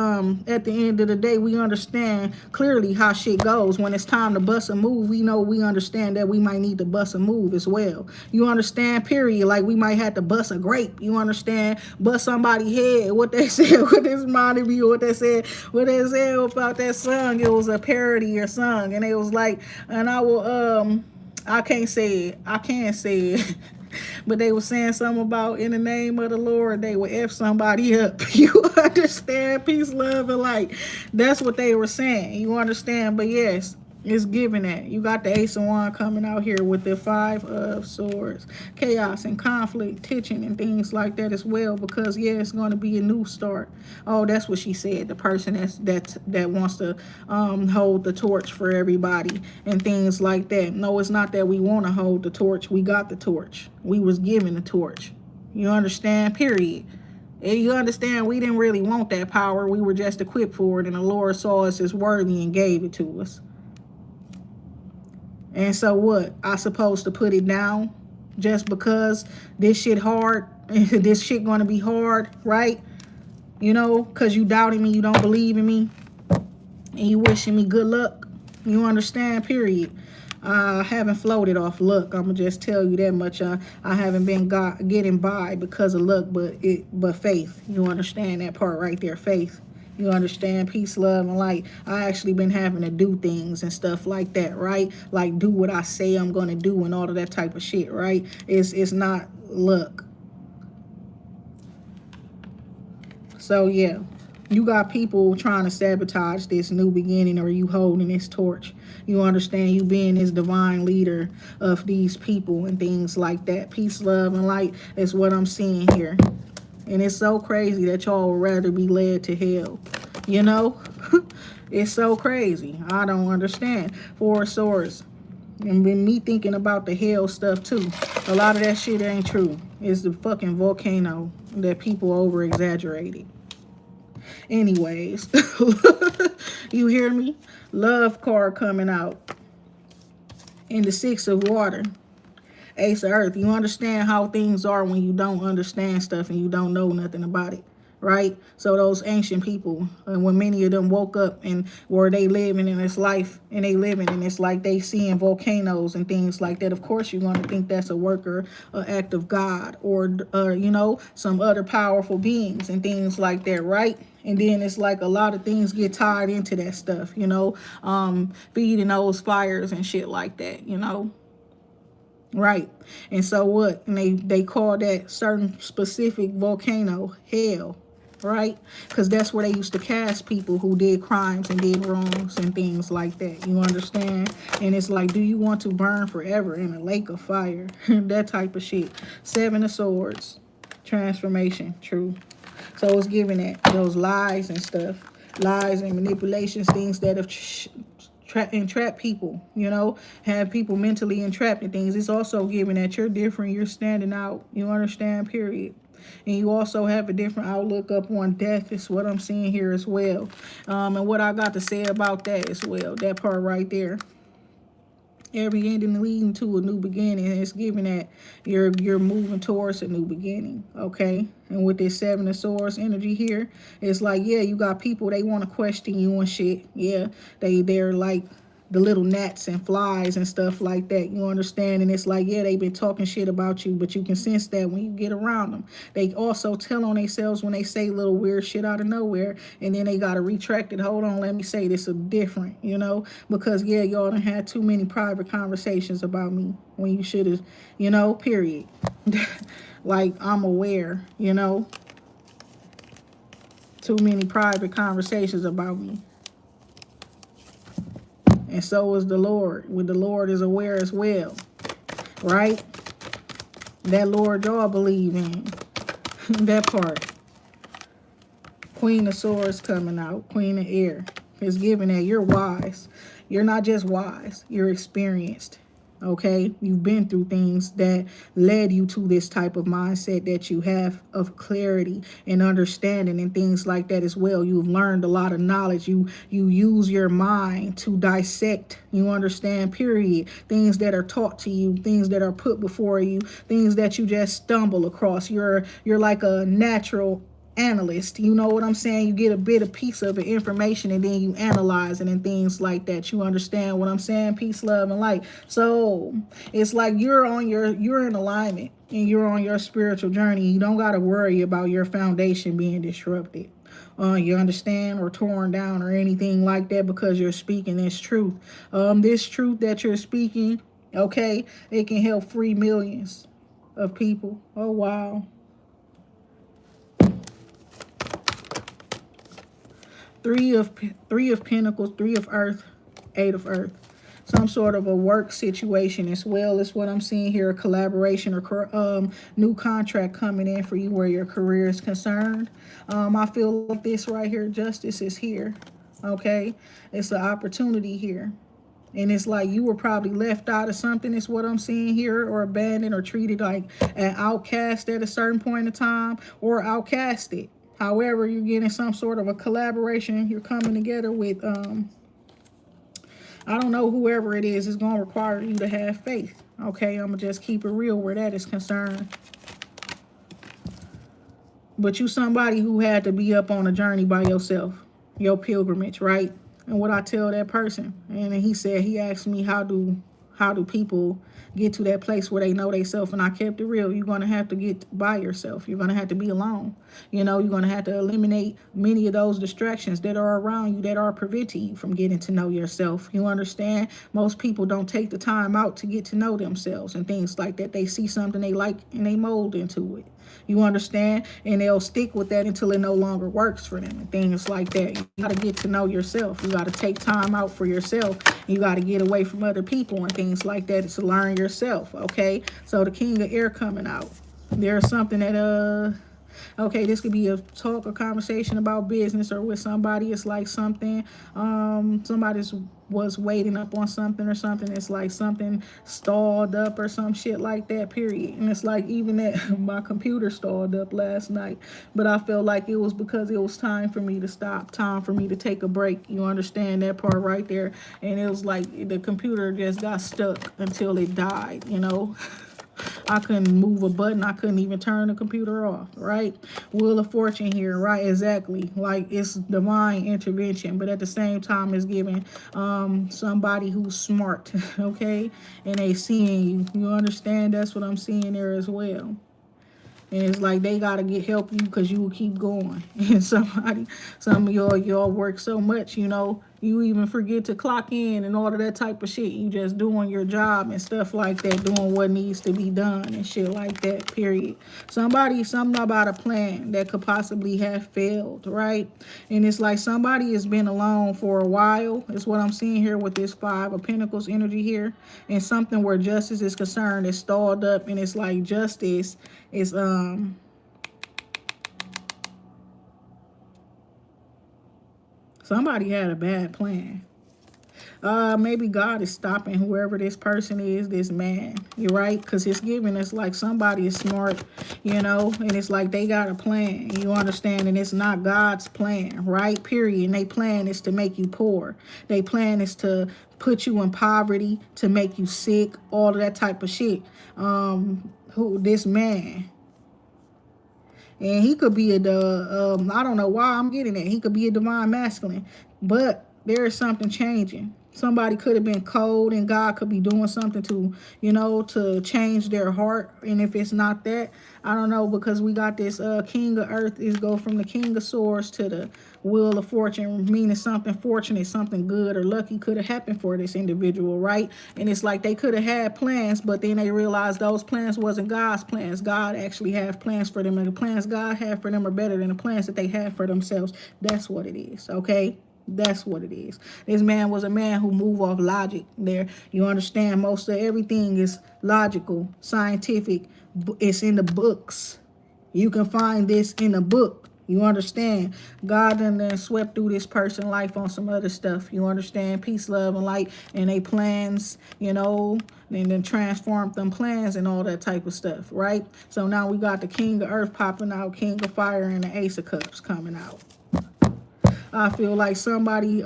at the end of the day, we understand clearly how shit goes. When it's time to bust a move, we understand that we might need to bust a move as well. You understand? Period. Like we might have to bust a grape, you understand, bust somebody's head. What they said, what this reminded me of what they said about that song. It was a parody or song, and it was like, and I can't say it. I can't say it. But they were saying something about in the name of the Lord, they would F somebody up. You understand? Peace, love, and light. That's what they were saying. You understand? But yes, it's giving that. You got the Ace of Wands coming out here with the 5 of Swords. Chaos and conflict, tension, and things like that as well. Because, yeah, it's going to be a new start. Oh, that's what she said. The person that wants to hold the torch for everybody and things like that. No, it's not that we want to hold the torch. We got the torch. We was given the torch. You understand? Period. And you understand, we didn't really want that power. We were just equipped for it. And the Lord saw us as worthy and gave it to us. And so what? I supposed to put it down just because this shit hard? This shit gonna be hard, right? You know, because you doubting me, you don't believe in me, and you wishing me good luck. You understand? Period. I haven't floated off luck. I'm gonna just tell you that much. I haven't been getting by because of luck, but faith. You understand that part right there? Faith. You understand? Peace, love, and light. I actually been having to do things and stuff like that, right? Like do what I say I'm gonna do and all of that type of shit, right? It's not luck. So yeah, you got people trying to sabotage this new beginning, or you holding this torch. You understand? You being this divine leader of these people and things like that. Peace, love, and light is what I'm seeing here. And it's so crazy that y'all would rather be led to hell. You know? It's so crazy. I don't understand. 4 of Swords. And been me thinking about the hell stuff too. A lot of that shit ain't true. It's the fucking volcano that people over exaggerated. Anyways. You hear me? Love card coming out. And the 6 of Water. Ace of Earth. You understand how things are when you don't understand stuff and you don't know nothing about it, right? So those ancient people, and when many of them woke up and were they living in this life and they living and it's like they seeing volcanoes and things like that, of course you're going to think that's a work or an act of God or you know, some other powerful beings and things like that, right? And then it's like a lot of things get tied into that stuff, you know, feeding those fires and shit like that, you know. Right. And so what? And they call that certain specific volcano hell, right? Because that's where they used to cast people who did crimes and did wrongs and things like that. You understand? And it's like, do you want to burn forever in a lake of fire? That type of shit. Seven of Swords. Transformation. True. So it's giving that those lies and stuff. Lies and manipulations, things that have entrap people, you know, have people mentally entrapped in things. It's also giving that you're different, you're standing out, you understand, period. And you also have a different outlook up on death is what I'm seeing here as well. And what I got to say about that as well, that part right there. Every ending leading to a new beginning. It's giving that you're moving towards a new beginning, okay? And with this Seven of Swords energy here, it's like, yeah, you got people, they want to question you and shit. Yeah, they're like the little gnats and flies and stuff like that. You understand? And it's like, yeah, they've been talking shit about you, but you can sense that when you get around them. They also tell on themselves when they say little weird shit out of nowhere, and then they got to retract it. Hold on, let me say this is different, you know? Because, yeah, y'all done had too many private conversations about me when you should have, you know, period. Like, I'm aware, you know? Too many private conversations about me. And so is the Lord. When the Lord is aware as well. Right? That Lord y'all believe in. That part. Queen of Swords coming out. Queen of Air. It's giving that you're wise. You're not just wise. You're experienced. Okay? You've been through things that led you to this type of mindset that you have of clarity and understanding and things like that as well. You've learned a lot of knowledge. You use your mind to dissect, you understand, period. Things that are taught to you, things that are put before you, things that you just stumble across. You're like a natural analyst, you know what I'm saying? You get a bit of piece of the information and then you analyze it and things like that. You understand what I'm saying? Peace, love, and light. So it's like you're in alignment and you're on your spiritual journey. You don't got to worry about your foundation being disrupted. You understand, or torn down or anything like that, because you're speaking this truth. This truth that you're speaking, okay, it can help free millions of people. Oh wow. Three of Pentacles, Three of Earth, Eight of Earth. Some sort of a work situation as well is what I'm seeing here. A collaboration or new contract coming in for you where your career is concerned. I feel like this right here, justice is here. Okay, it's an opportunity here. And it's like you were probably left out of something is what I'm seeing here, or abandoned or treated like an outcast at a certain point in time, or outcasted. However, you're getting some sort of a collaboration. You're coming together with, I don't know, whoever it is going to require you to have faith. Okay, I'm going to just keep it real where that is concerned. But you somebody who had to be up on a journey by yourself, your pilgrimage, right? And what I tell that person, and he said, he asked me, how do people get to that place where they know themselves? And I kept it real. You're going to have to get by yourself. You're going to have to be alone. You know, you're going to have to eliminate many of those distractions that are around you that are preventing you from getting to know yourself. You understand? Most people don't take the time out to get to know themselves and things like that. They see something they like and they mold into it. You understand? And they'll stick with that until it no longer works for them and things like that. You got to get to know yourself. You got to take time out for yourself. You got to get away from other people and things like that to learn yourself, okay? So the King of Air coming out. There's something that, okay, this could be a talk or conversation about business or with somebody. It's like something, somebody's was waiting up on something or something. It's like something stalled up or some shit like that, period. And it's like even that my computer stalled up last night, but I felt like it was because it was time for me to stop, time for me to take a break. You understand that part right there? And it was like the computer just got stuck until it died, you know? I couldn't move a button. I couldn't even turn the computer off, right? Wheel of Fortune here, right? Exactly. Like, it's divine intervention, but at the same time, it's giving somebody who's smart, okay? And they seeing you. You understand? That's what I'm seeing there as well. And it's like they gotta help you because you will keep going. And some of y'all work so much, you even forget to clock in and all of that type of shit. You just doing your job and stuff like that, doing what needs to be done and shit like that, period. Something about a plan that could possibly have failed, right? And it's like somebody has been alone for a while, is what I'm seeing here with this Five of Pentacles energy here. And something where justice is concerned is stalled up, and it's like justice is somebody had a bad plan. Maybe God is stopping whoever this person is, this man. You're right, because it's giving us like somebody is smart, and it's like they got a plan. You understand? And it's not God's plan, right? Period. And they plan is to make you poor. They plan is to put you in poverty, to make you sick, all of that type of shit. This man. And he could be I don't know why I'm getting that. He could be a divine masculine. But there is something changing. Somebody could have been cold and God could be doing something to, to change their heart. And if it's not that, I don't know, because we got this King of Earth is go from the King of Swords to the Wheel of Fortune, meaning something fortunate, something good or lucky could have happened for this individual, right? And it's like they could have had plans, but then they realized those plans wasn't God's plans. God actually have plans for them, and the plans God have for them are better than the plans that they have for themselves. That's what it is, okay? That's what it is. This man was a man who moved off logic there. You understand? Most of everything is logical, scientific. It's in the books. You can find this in a book. You understand? God done then swept through this person's life on some other stuff. You understand? Peace, love, and light. And they plans, and then transformed them plans and all that type of stuff, right? So now we got the King of Earth popping out, King of Fire, and the Ace of Cups coming out. I feel like somebody,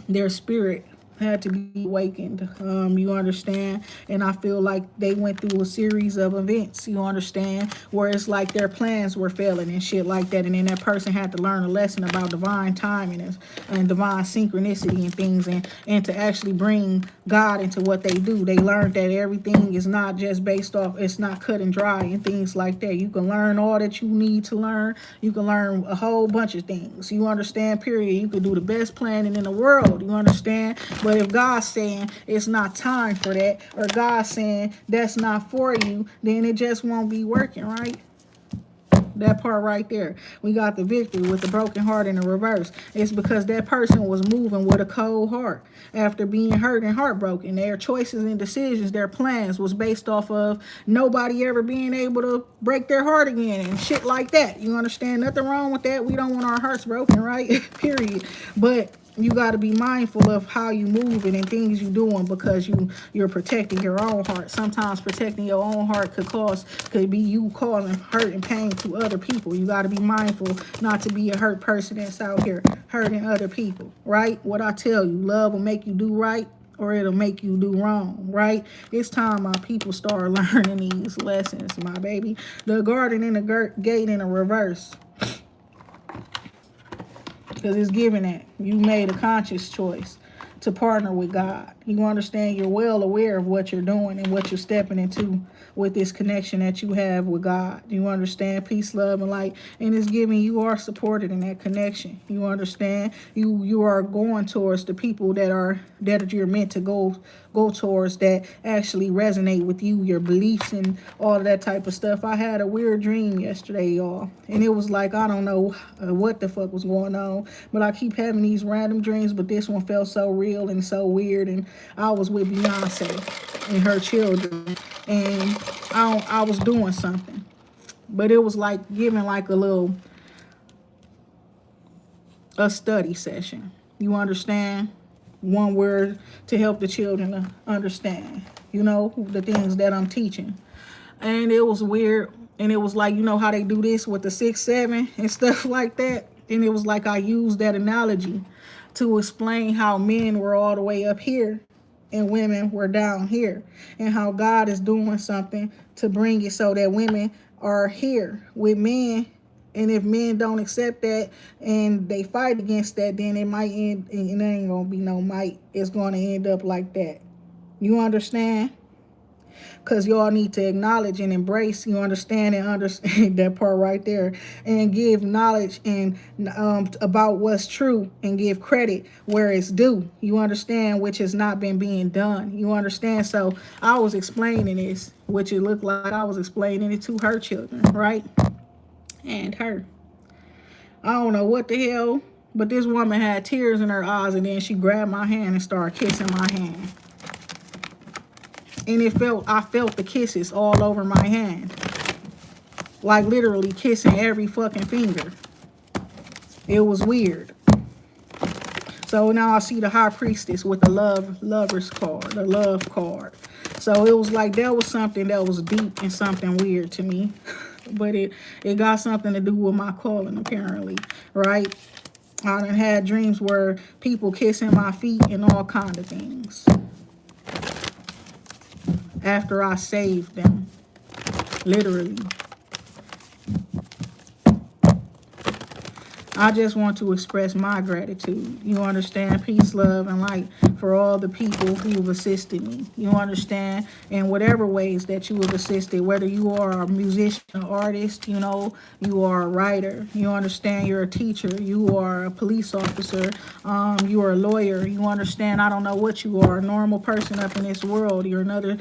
their spirit had to be awakened. You understand? And I feel like they went through a series of events, you understand, where it's like their plans were failing and shit like that. And then that person had to learn a lesson about divine timing and divine synchronicity and things, and to actually bring God into what they do. They learned that everything is not just based off, it's not cut and dry and things like that. You can learn all that you need to learn. You can learn a whole bunch of things. You understand, period. You could do the best planning in the world. You understand? But if God's saying it's not time for that, or God's saying that's not for you, then it just won't be working, right? That part right there. We got the victory with the broken heart in the reverse. It's because that person was moving with a cold heart after being hurt and heartbroken. Their choices and decisions, their plans was based off of nobody ever being able to break their heart again and shit like that. You understand? Nothing wrong with that. We don't want our hearts broken, right? Period. But you got to be mindful of how you moving and things you doing, because you're protecting your own heart. Sometimes protecting your own heart could be you causing hurt and pain to other people. You got to be mindful not to be a hurt person that's out here hurting other people, right? What I tell you, love will make you do right, or it'll make you do wrong, right? It's time my people start learning these lessons, my baby. The garden in the gate in a reverse. Because it's given that you made a conscious choice to partner with God. You understand? You're well aware of what you're doing and what you're stepping into with this connection that you have with God. You understand? Peace, love, and light. And it's giving you are supported in that connection. You understand? You are going towards the people that you're meant to go towards, that actually resonate with you, your beliefs and all of that type of stuff. I had a weird dream yesterday, y'all. And it was like, I don't know what the fuck was going on, but I keep having these random dreams, but this one felt so real and so weird. And I was with Beyonce and her children, and I was doing something, but it was like giving like a study session. You understand? One word to help the children to understand, the things that I'm teaching. And it was weird. And it was like, how they do this with the 6-7 and stuff like that. And it was like I used that analogy to explain how men were all the way up here and women were down here, and how God is doing something to bring it so that women are here with men. And if men don't accept that and they fight against that, then it might end, and there ain't gonna be no might. It's gonna end up like that. You understand? Because y'all need to acknowledge and embrace, you understand, and understand that part right there, and give knowledge and about what's true, and give credit where it's due, you understand, which has not been being done, you understand. So I was explaining this, which it looked like I was explaining it to her children, right, and her. I don't know what the hell, but this woman had tears in her eyes, and then she grabbed my hand and started kissing my hand. And I felt the kisses all over my hand. Like literally kissing every fucking finger. It was weird. So now I see the high priestess with the lover's card, the love card. So it was like that was something that was deep and something weird to me. But it got something to do with my calling apparently, right? I done had dreams where people kissing my feet and all kind of things. After I saved them, literally. I just want to express my gratitude. You understand? Peace, love, and light for all the people who have assisted me. You understand? In whatever ways that you have assisted, whether you are a musician, an artist, you know, you are a writer, you understand, you're a teacher, you are a police officer, you are a lawyer, you understand, I don't know what you are, a normal person up in this world, you're another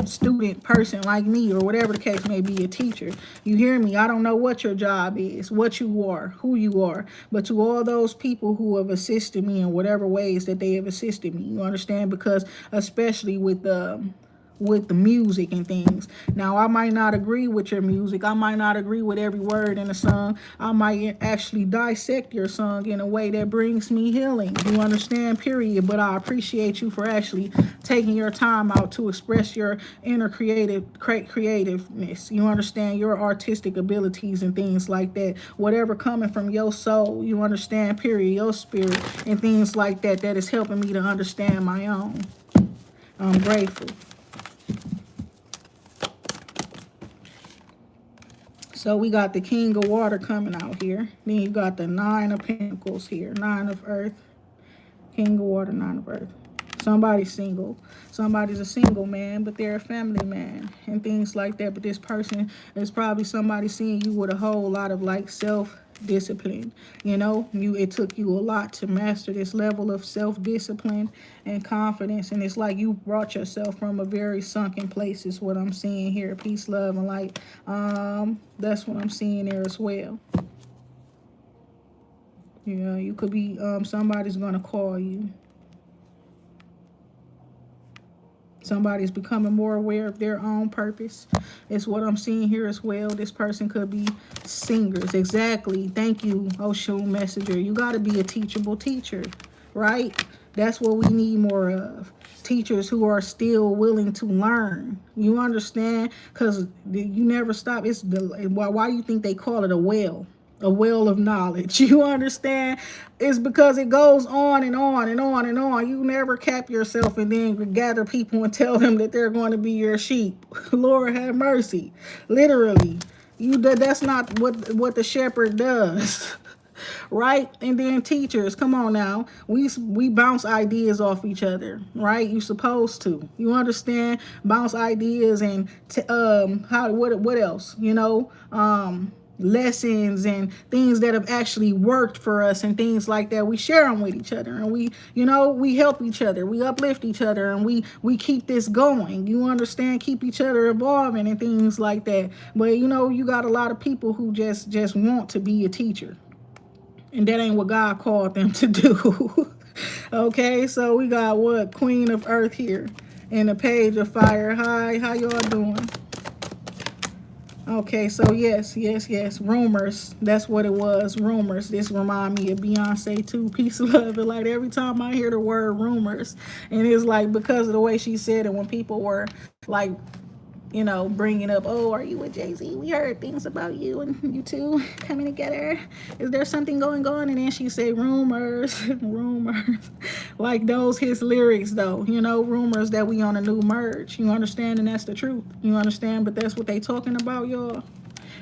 student person like me, or whatever the case may be, a teacher. You hear me? I don't know what your job is, what you are, who you are, but to all those people who have assisted me in whatever ways that they have assisted me, you understand, because especially with the music and things. Now, I might not agree with your music. I might not agree with every word in the song. I might actually dissect your song in a way that brings me healing. You understand, period. But I appreciate you for actually taking your time out to express your inner creativeness. You understand, your artistic abilities and things like that. Whatever coming from your soul, you understand, period, your spirit and things like that, that is helping me to understand my own. I'm grateful. So we got the King of Water coming out here. Then you got the Nine of Pentacles here. Nine of Earth. King of Water, Nine of Earth. Somebody's single. Somebody's a single man, but they're a family man. And things like that. But this person is probably somebody seeing you with a whole lot of like self-discipline. You know, it took you a lot to master this level of self-discipline and confidence. And it's like you brought yourself from a very sunken place is what I'm seeing here. Peace, love, and light. That's what I'm seeing there as well. You know, you could be, somebody's going to call you. Somebody's becoming more aware of their own purpose. It's what I'm seeing here as well. This person could be singers. Exactly. Thank you, Oshun Messenger. You got to be a teachable teacher, right? That's what we need more of. Teachers who are still willing to learn. You understand? Because you never stop. It's why you think they call it a well? A well of knowledge. You understand? It's because it goes on and on and on and on. You never cap yourself and then gather people and tell them that they're going to be your sheep. Lord have mercy. Literally. That's not what the shepherd does. Right? And then teachers, come on now. We bounce ideas off each other, right? You're supposed to. You understand? Bounce ideas and what else? You know, lessons and things that have actually worked for us and things like that. We share them with each other, and we help each other, we uplift each other, and we keep this going. You understand? Keep each other evolving and things like that. But you got a lot of people who just want to be a teacher, and that ain't what God called them to do. Okay, so we got what? Queen of Earth here and the Page of Fire. Hi, how y'all doing? Okay, so yes. Rumors. That's what it was. Rumors. This remind me of Beyonce too. Peace, love, and light. Every time I hear the word rumors, and it's like because of the way she said it, when people were like you know, bringing up, oh, are you with Jay-Z? We heard things about you and you two coming together. Is there something going on? And then she said, rumors, rumors. Like those his lyrics, though, you know, rumors that we on a new merge. You understand? And that's the truth. You understand? But that's what they talking about, y'all.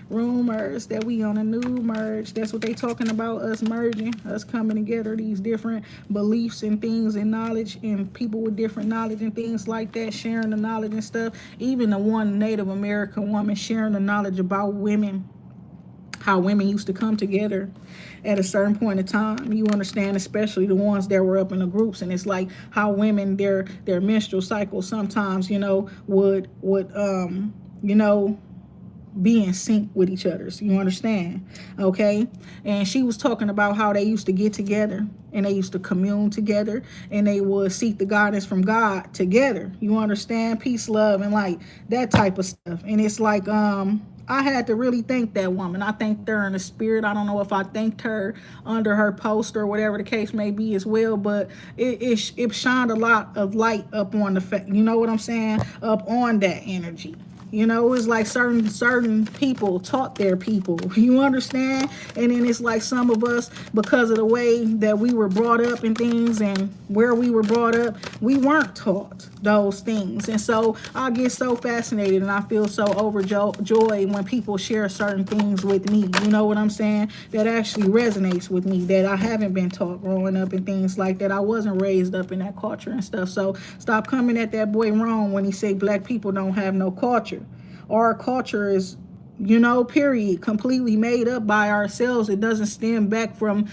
Rumors that we on a new merge. That's what they talking about, us merging, us coming together, these different beliefs and things and knowledge, and people with different knowledge and things like that, sharing the knowledge and stuff. Even the one Native American woman sharing the knowledge about women, how women used to come together at a certain point in time. You understand, especially the ones that were up in the groups, and it's like how women, their menstrual cycle sometimes, you know, would you know, be in sync with each other's. You understand? Okay. And she was talking about how they used to get together and they used to commune together and they would seek the guidance from God together. You understand? Peace, love, and like that type of stuff. And it's like, I had to really thank that woman. I thanked her in the spirit. I don't know if I thanked her under her post or whatever the case may be as well, but it shined a lot of light up on the fact, you know what I'm saying? Up on that energy. You know, it's like certain people taught their people. You understand? And then it's like some of us, because of the way that we were brought up and things and where we were brought up, we weren't taught those things. And so I get so fascinated and I feel so overjoyed when people share certain things with me. You know what I'm saying? That actually resonates with me, that I haven't been taught growing up and things like that. I wasn't raised up in that culture and stuff. So stop coming at that boy wrong when he say black people don't have no culture. Our culture is, you know, period, completely made up by ourselves. It doesn't stem back from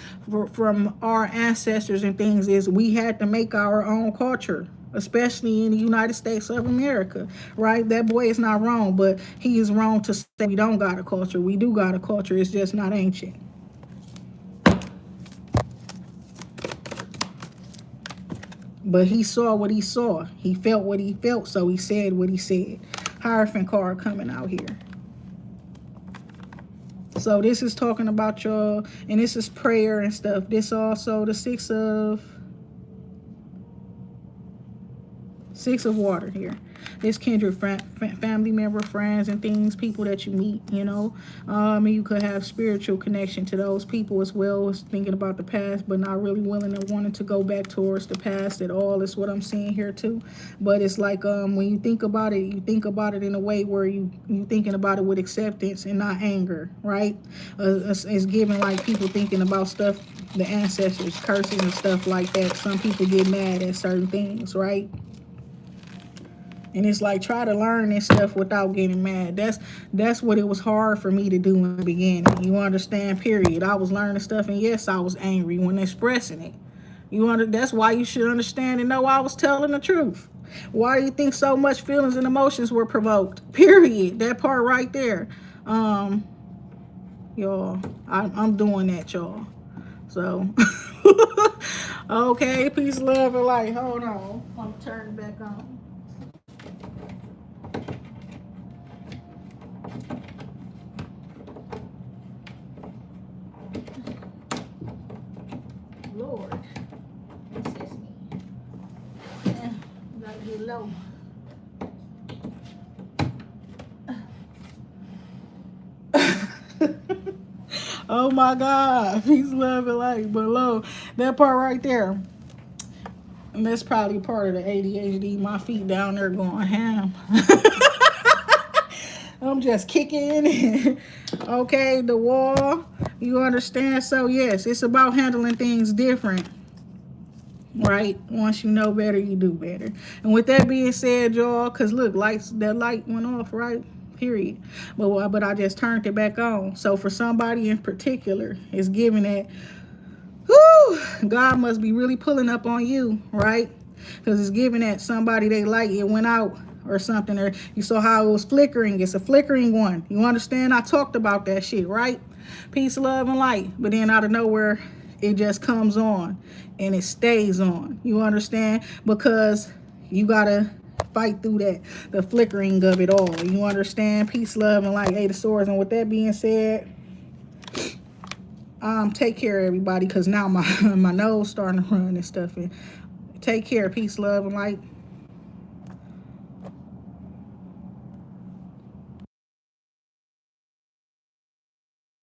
our ancestors and things. Is we had to make our own culture, especially in the United States of America, right? That boy is not wrong, but he is wrong to say we don't got a culture. We do got a culture. It's just not ancient. But he saw what he saw. He felt what he felt, so he said what he said. Hierophant card coming out here. So this is talking about y'all, and this is prayer and stuff. This also the six of water here. This kindred family member, friends, and things, people that you meet, you know. And you could have spiritual connection to those people as well as thinking about the past, but not really willing or wanting to go back towards the past at all. Is what I'm seeing here too. But it's like when you think about it, you think about it in a way where you thinking about it with acceptance and not anger, right? It's giving like people thinking about stuff, the ancestors, curses and stuff like that. Some people get mad at certain things, right? And it's like, try to learn this stuff without getting mad. That's what it was hard for me to do in the beginning. You understand, period. I was learning stuff, and yes, I was angry when expressing it. That's why you should understand and know I was telling the truth. Why do you think so much feelings and emotions were provoked? Period. That part right there. Y'all, I'm doing that, y'all. So, okay, peace, love, and light. Hold on. I'm turning back on. Lord, assist me. Yeah, gotta get low. Oh my God, peace, love, and light below. That part right there. And that's probably part of the ADHD. My feet down there going ham. I'm just kicking. Okay, the wall. You understand? So yes, it's about handling things different. Right? Once you know better, you do better. And with that being said, y'all, because look, that light went off, right? Period. But I just turned it back on. So for somebody in particular, it's giving that, whew, God must be really pulling up on you, right? Because it's giving that somebody they like, it went out or something, or you saw how it was flickering. It's a flickering one. You understand? I talked about that shit, right? Peace, love, and light. But then out of nowhere, it just comes on and it stays on. You understand? Because you gotta fight through the flickering of it all. You understand? Peace, love, and light. Eight of Swords. And with that being said, take care, everybody, because now my nose starting to run and stuff. And take care. Peace, love, and light.